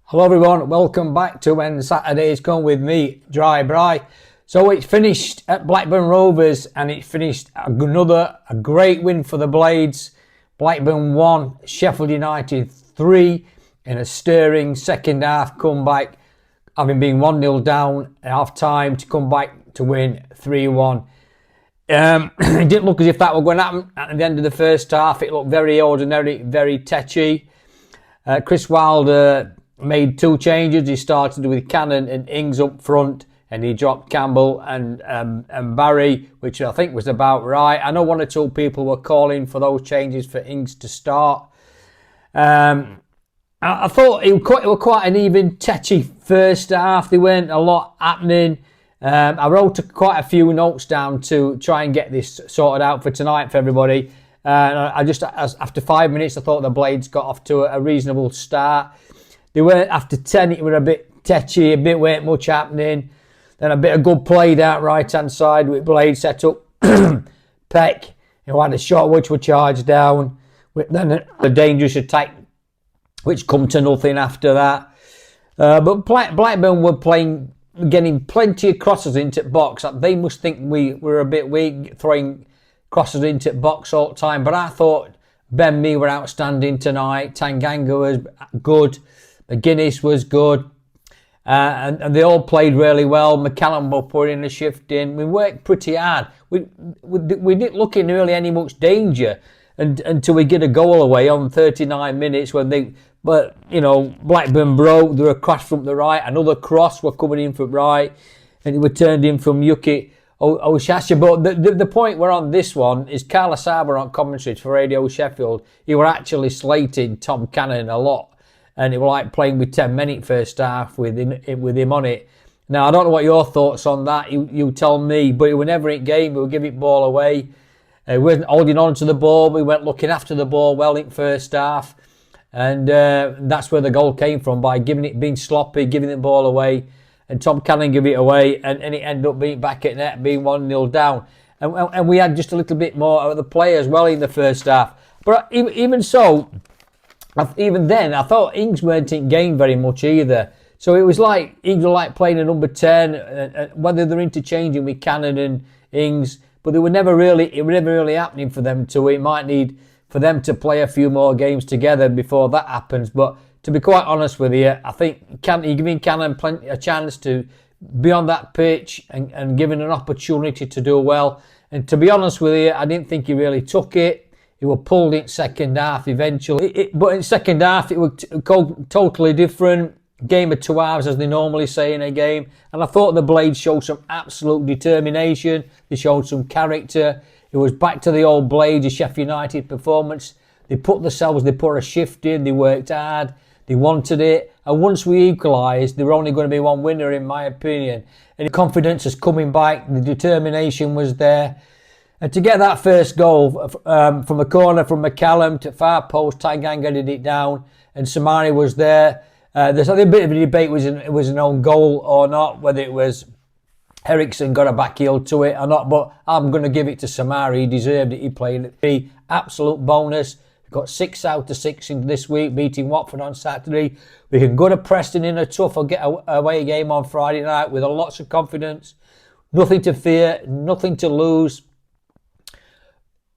Hello everyone, welcome back to When Saturdays Come with me, Dry Bry. So it's finished at Blackburn Rovers and it finished a great win for the Blades. Blackburn 1, Sheffield United 3 in a stirring second half comeback, having been 1-0 down at half time to come back to win 3-1. It didn't look as if that were going to happen at the end of the first half. It looked very ordinary, very tetchy. Chris Wiilder made two changes. He started with Cannon and Ings up front, and he dropped Campbell and Barry, which I think was about right. I know one or two people were calling for those changes for Ings to start. I thought it was quite an even, tetchy first half. There weren't a lot happening. I wrote quite a few notes down to try and get this sorted out for tonight for everybody. After 5 minutes, I thought the Blades got off to a reasonable start. They were after 10, it was a bit tetchy, weren't much happening. Then a bit of good play down right hand side with Blade set up. Peck, who had a shot which were charged down. Then a dangerous attack which come to nothing after that. But Blackburn were getting plenty of crosses into box. They must think we were a bit weak throwing crosses into box all the time. But I thought Ben Mee were outstanding tonight. Tanganga was good. McGuinness was good. And they all played really well. McCallum were putting the shift in. We worked pretty hard. We didn't look in really any much danger until we get a goal away on 39 minutes but Blackburn broke. There were a cross from the right. Another cross were coming in from right. And it was turned in from Yuki Oshasha. But the point we're on this one is Carla Saba on commentary for Radio Sheffield. He were actually slating Tom Cannon a lot. And it was like playing with 10 minutes first half with him on it. Now, I don't know what your thoughts on that. You tell me. But it was never in game. We would give it ball away. We weren't holding on to the ball. We weren't looking after the ball well in first half. And that's where the goal came from, by being sloppy, giving the ball away. And Tom Cannon gave it away. And it ended up being back at net, being 1-0 down. And we had just a little bit more of the play as well in the first half. But even so, even then, I thought Ings weren't in game very much either. So it was like Ings were like playing a number 10, whether they're interchanging with Cannon and Ings, but it was never really happening for them to. It might need for them to play a few more games together before that happens. But to be quite honest with you, I think you're giving Cannon a chance to be on that pitch and given an opportunity to do well. And to be honest with you, I didn't think he really took it. He was pulled in second half eventually. But in second half, it was totally different. Game of two halves, as they normally say in a game. And I thought the Blades showed some absolute determination. They showed some character. It was back to the old Blades, a Sheffield United performance. They put a shift in. They worked hard. They wanted it. And once we equalised, there were only going to be one winner, in my opinion. And the confidence is coming back. The determination was there. And to get that first goal from a corner from McCallum to far post, Tanganga did it down, and Samari was there. There's a bit of a debate was it was an own goal or not, whether it was Eriksson got a back heel to it or not. But I'm going to give it to Samari. He deserved it. He played it. The absolute bonus. We got 6 out of 6 in this week, beating Watford on Saturday. We can go to Preston in a tough away game on Friday night with lots of confidence. Nothing to fear, nothing to lose.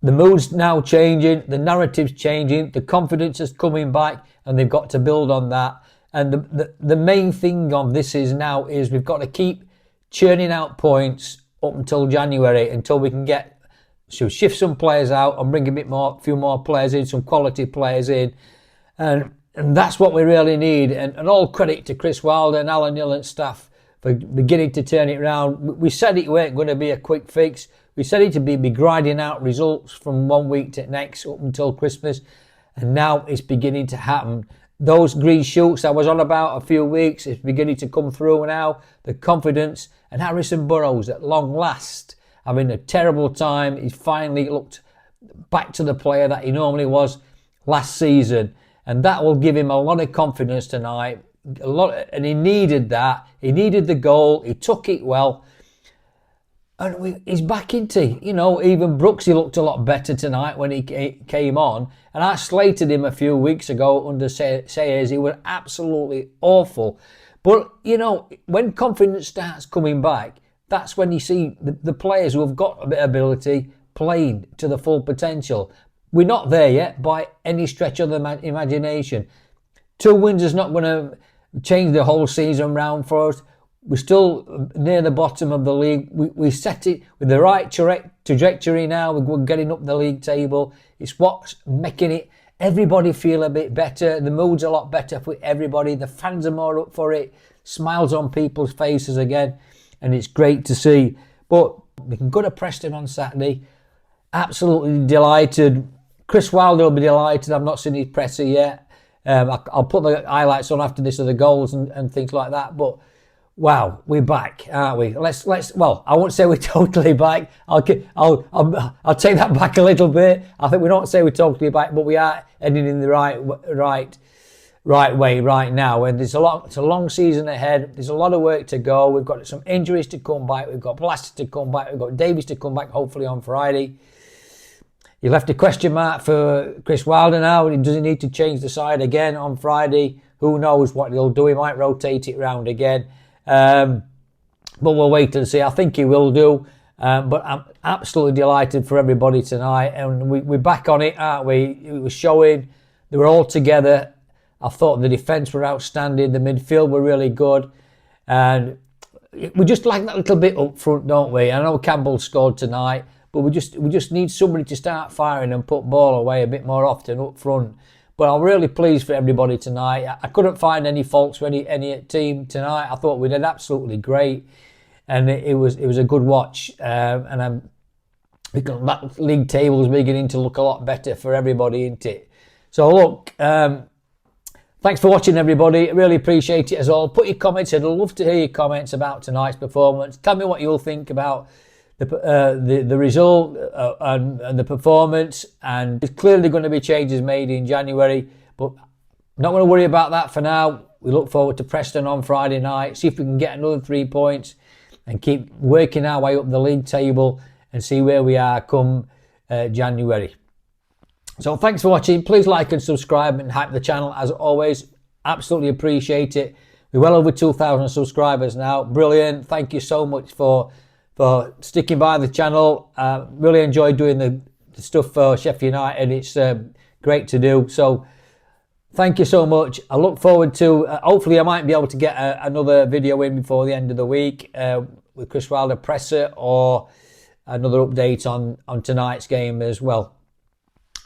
The mood's now changing, the narrative's changing, the confidence is coming back, and they've got to build on that. And the main thing on this is we've got to keep churning out points up until January, until we can shift some players out and bring a few more players in, some quality players in. And that's what we really need. And all credit to Chris Wiilder and Alan Hill and staff for beginning to turn it around. We said it weren't going to be a quick fix. We said it to be grinding out results from one week to next up until Christmas, and now it's beginning to happen. Those green shoots I was on about a few weeks, it's beginning to come through now. The confidence, and Harrison Burrows at long last, having a terrible time, he's finally looked back to the player that he normally was last season, and that will give him a lot of confidence tonight. And he needed that. He needed the goal. He took it well. And he's back into, you know, even Brooksy looked a lot better tonight when he came on. And I slated him a few weeks ago under Sayers. He was absolutely awful. But, you know, when confidence starts coming back, that's when you see the players who have got a bit of ability playing to the full potential. We're not there yet by any stretch of the imagination. 2 wins is not going to change the whole season round for us. We're still near the bottom of the league. We set it with the right trajectory now. We're getting up the league table. It's what's making it everybody feel a bit better. The mood's a lot better for everybody. The fans are more up for it. Smiles on people's faces again. And it's great to see. But we can go to Preston on Saturday. Absolutely delighted. Chris Wiilder will be delighted. I've not seen his presser yet. I'll put the highlights on after this of the goals and things like that. But wow, we're back, aren't we? Well, I won't say we're totally back. I'll take that back a little bit. I think we don't say we're totally back, but we are heading in the right way right now. And it's a long season ahead. There's a lot of work to go. We've got some injuries to come back. We've got Blaster to come back. We've got Davies to come back, hopefully on Friday. You left a question mark for Chris Wiilder now. Does he need to change the side again on Friday? Who knows what he'll do? He might rotate it round again. But we'll wait and see. I think he will do. But I'm absolutely delighted for everybody tonight. And we're back on it, aren't we? It was showing. They were all together. I thought the defence were outstanding. The midfield were really good. And we just like that little bit up front, don't we? I know Campbell scored tonight. But we just need somebody to start firing and put ball away a bit more often up front. But I'm really pleased for everybody tonight. I couldn't find any faults for any team tonight. I thought we did absolutely great, and it was a good watch. And that league table is beginning to look a lot better for everybody, isn't it? So look, thanks for watching, everybody. I really appreciate it as all. Put your comments in. I'd love to hear your comments about tonight's performance. Tell me what you'll think about the result and the performance, and there's clearly going to be changes made in January, but not going to worry about that for now. We look forward to Preston on Friday night, see if we can get another 3 points and keep working our way up the league table and see where we are come January. So thanks for watching. Please like and subscribe and hype the channel as always. Absolutely appreciate it. We're well over 2,000 subscribers now. Brilliant. Thank you so much for sticking by the channel. Really enjoy doing the stuff for Sheffield United. It's great to do. So thank you so much. I look forward to, hopefully I might be able to get another video in before the end of the week with Chris Wiilder presser, or another update on tonight's game as well.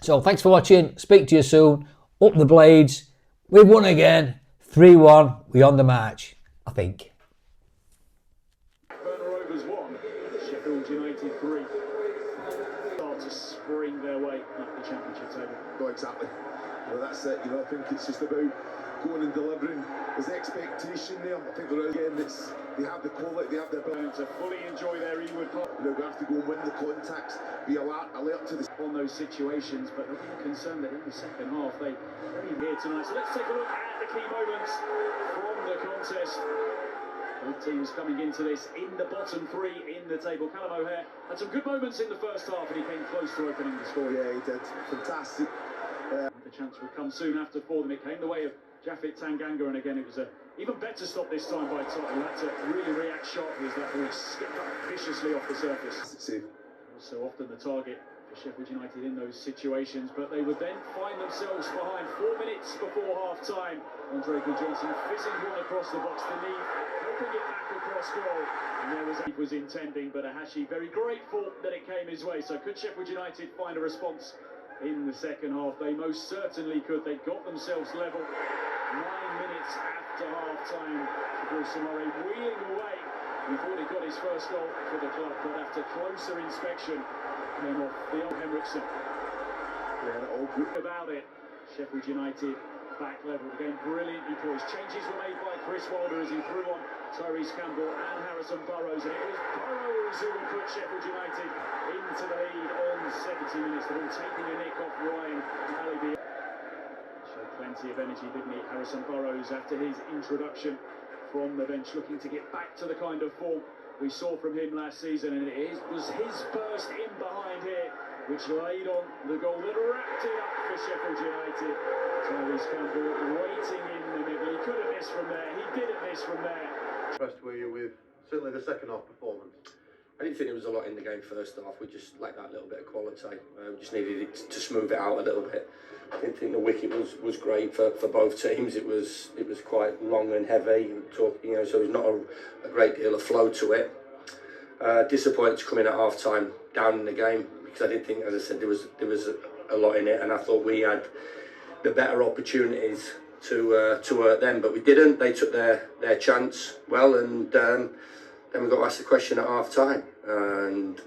So thanks for watching. Speak to you soon. Up the Blades. We've won again. 3-1. We're on the march, I think. Sheffield United 3 start to spring their way up the championship table. No, exactly. Well, that's it. You know, I think it's just about going and delivering. There's expectation there. I think they're again. They have the quality. They have the ability to fully enjoy their Ewood Park. You know, we have to go and win the contacts. Be alert to on those situations, but they're really concerned that in the second half they're here tonight. So let's take a look at the key moments from the contest. Both teams coming into this in the bottom 3 in the table. Callum O'Hare had some good moments in the first half, and he came close to opening the score. Yeah, he did. Fantastic. The chance would come soon after for them. It came the way of Japhet Tanganga, and again it was a even better stop this time by Tottenham. Had to really react sharply as that ball skipped up viciously off the surface. So often the target for Sheffield United in those situations, but they would then find themselves behind 4 minutes before half-time. Andre Johnson fizzing one across the box to Neve, helping it back across goal. And there was intending, but Ahashi very grateful that it came his way. So could Sheffield United find a response in the second half? They most certainly could. They got themselves level 9 minutes after half-time. Murray wheeling away. He thought he got his first goal for the club, but after closer inspection, came off the old Henriksen. Yeah, all good about it. Sheffield United back level again, brilliantly poised. Changes were made by Chris Wiilder as he threw on Tyrese Campbell and Harrison Burrows, and it was Burrows who would put Sheffield United into the lead on 70 minutes. The ball taking a nick off Ryan Alibi. Showed plenty of energy, didn't he? Harrison Burrows, after his introduction from the bench, looking to get back to the kind of form we saw from him last season, and was his burst in behind here, which laid on the goal that wrapped it up for Sheffield United. Charlie Campbell waiting in the middle. He could have missed from there. He didn't miss from there. Impressed were you with certainly the second half performance? I didn't think there was a lot in the game first half. We just lacked that little bit of quality. We just needed it to smooth it out a little bit. I didn't think the wicket was great for both teams. It was quite long and heavy. So there's not a great deal of flow to it. Disappointed to come in at half time down in the game, because I didn't think, as I said, there was a lot in it, and I thought we had the better opportunities to hurt them, but we didn't. They took their chance well, and then we got asked the question at half time, and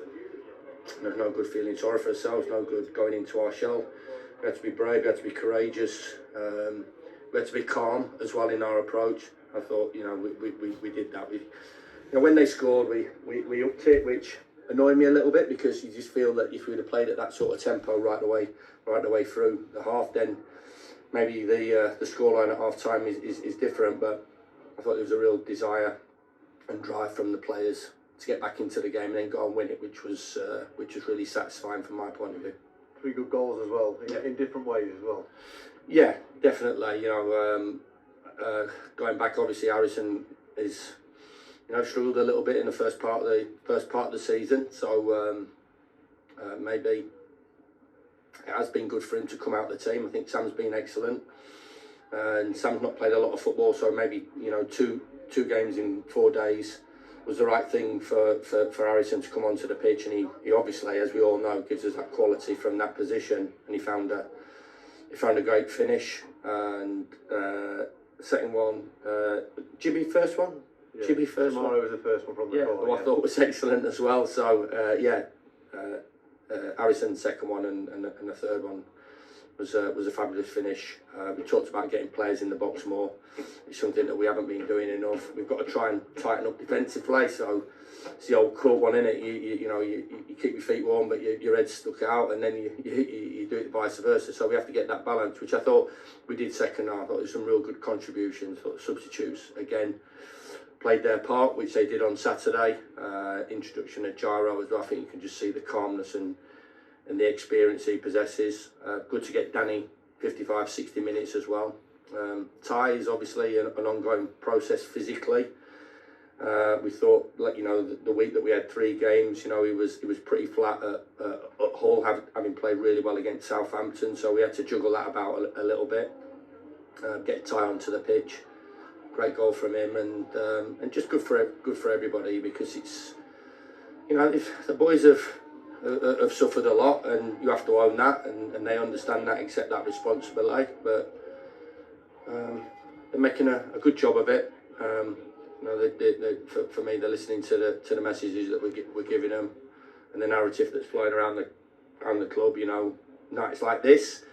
there's no good feeling sorry for ourselves, no good going into our shell. We had to be brave, we had to be courageous, we had to be calm as well in our approach. I thought, we did that. When they scored, we upped it, which annoyed me a little bit, because you just feel that if we'd have played at that sort of tempo right the way through the half, then maybe the scoreline at half time is different. But I thought there was a real desire and drive from the players to get back into the game and then go and win it, which was really satisfying from my point of view. 3 good goals as well, in different ways as well. Yeah, definitely. Going back, obviously Harrison is struggled a little bit in the first part of the season, so maybe it has been good for him to come out of the team. I think Sam's been excellent, and Sam's not played a lot of football, so maybe two games in 4 days was the right thing for Harrison to come onto the pitch, and he obviously, as we all know, gives us that quality from that position, and he found a great finish. And second one, Jibby first one. Yeah, Jibby first one. Tomorrow was the first one from the corner. I thought was excellent as well. So Harrison's second one and the third one was a fabulous finish. We talked about getting players in the box more. It's something that we haven't been doing enough. We've got to try and tighten up defensively. So it's the old court one, isn't it? You keep your feet warm, but your head's stuck out, and then you do it vice versa. So we have to get that balance, which I thought we did second half. I thought there was some real good contributions. Thought substitutes again played their part, which they did on Saturday. Introduction of Gyro as well. I think you can just see the calmness and the experience he possesses. Good to get Danny 55-60 minutes as well. Ty is obviously an ongoing process physically. We thought, the week that we had 3 games, he was pretty flat at Hull, having played really well against Southampton. So we had to juggle that about a little bit. Get Ty onto the pitch. Great goal from him, and just good for everybody, because it's if the boys have suffered a lot, and you have to own that, and they understand that, accept that responsibility. But they're making a good job of it. For me, they're listening to the messages that we're giving them, and the narrative that's flying around the club. Nights like this,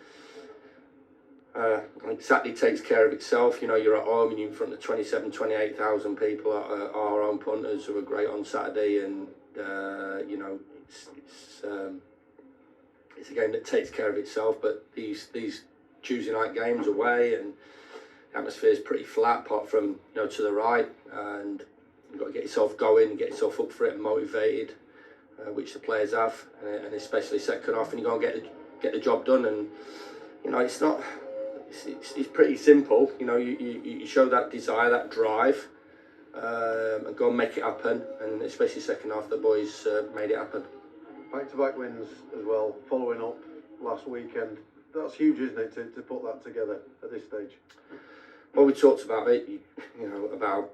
I think Saturday takes care of itself. You're at home and you're in front of 28,000 people. Our own punters who were great on Saturday, and it's a game that takes care of itself. But these Tuesday night games away, and the atmosphere is pretty flat apart from to the right, and you've got to get yourself going, get yourself up for it and motivated, which the players have, and especially second half, and you go and get the job done. And it's not. It's pretty simple. You show that desire, that drive, and go and make it happen. And especially second half, the boys made it happen. Back-to-back wins as well, following up last weekend. That's huge, isn't it, to put that together at this stage? Well, we talked about it, about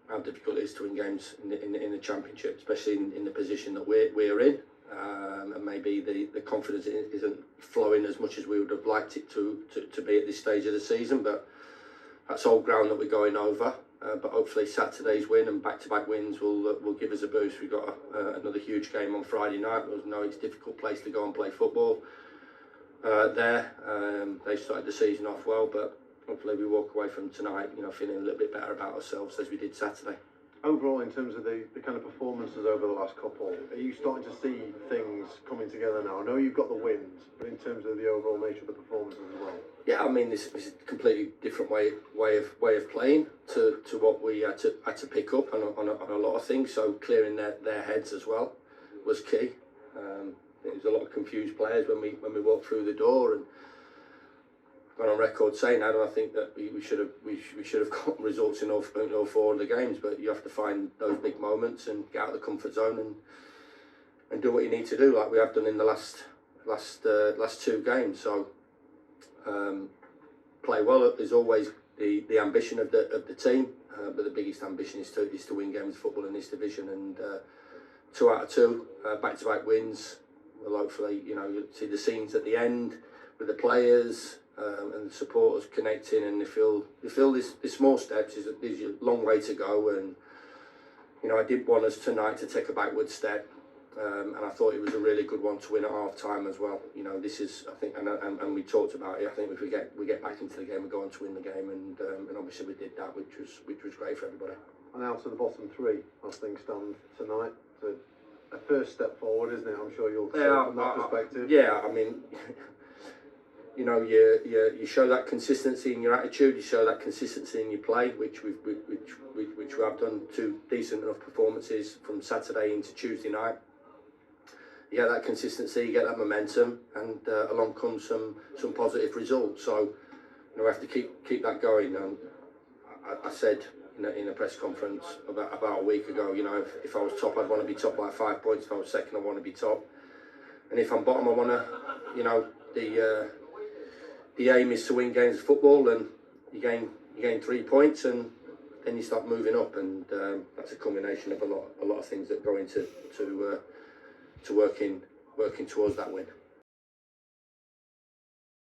how difficult it is to win games in the Championship, especially in the position that we're in. And maybe the confidence isn't flowing as much as we would have liked it to be at this stage of the season, but that's old ground that we're going over. But hopefully Saturday's win and back-to-back wins will give us a boost. We've got another huge game on Friday night. It's a difficult place to go and play football there. They started the season off well, but hopefully we walk away from tonight feeling a little bit better about ourselves as we did Saturday. Overall, in terms of the kind of performances over the last couple, are you starting to see things coming together now? I know you've got the wins, but in terms of the overall nature of the performances as well. Yeah, I mean, this is a completely different way of playing to what we had to pick up on a lot of things. So clearing their heads as well was key. There was a lot of confused players when we walked through the door, and gone on record saying that. I think that we should have got results in all 4 of the games, but you have to find those big moments and get out of the comfort zone and do what you need to do, like we have done in the last 2 games. So play well is always the ambition of the team, but the biggest ambition is to win games of football in this division, and 2 out of 2 back-to-back wins. Well, hopefully, you see the scenes at the end with the players and the supporters connecting, and they feel this small steps is a long way to go. And I didn't want us tonight to take a backward step, and I thought it was a really good one to win at half time as well. This is, I think, and we talked about it. I think if we get back into the game, we go on to win the game, and obviously we did that, which was great for everybody. And out to the bottom 3, as things stand tonight. So a first step forward, isn't it? I'm sure you'll see from that perspective. Yeah, I mean, you show that consistency in your attitude. You show that consistency in your play, which we have done 2 decent enough performances from Saturday into Tuesday night. You get that consistency, you get that momentum, and along comes some positive results. So we have to keep that going. And I said in a press conference about a week ago, if I was top, I'd want to be top by 5 points. If I was second, I want to be top. And if I'm bottom, I want to, the aim is to win games of football, and you gain 3 points, and then you start moving up, and that's a combination of a lot of things that go into working towards that win.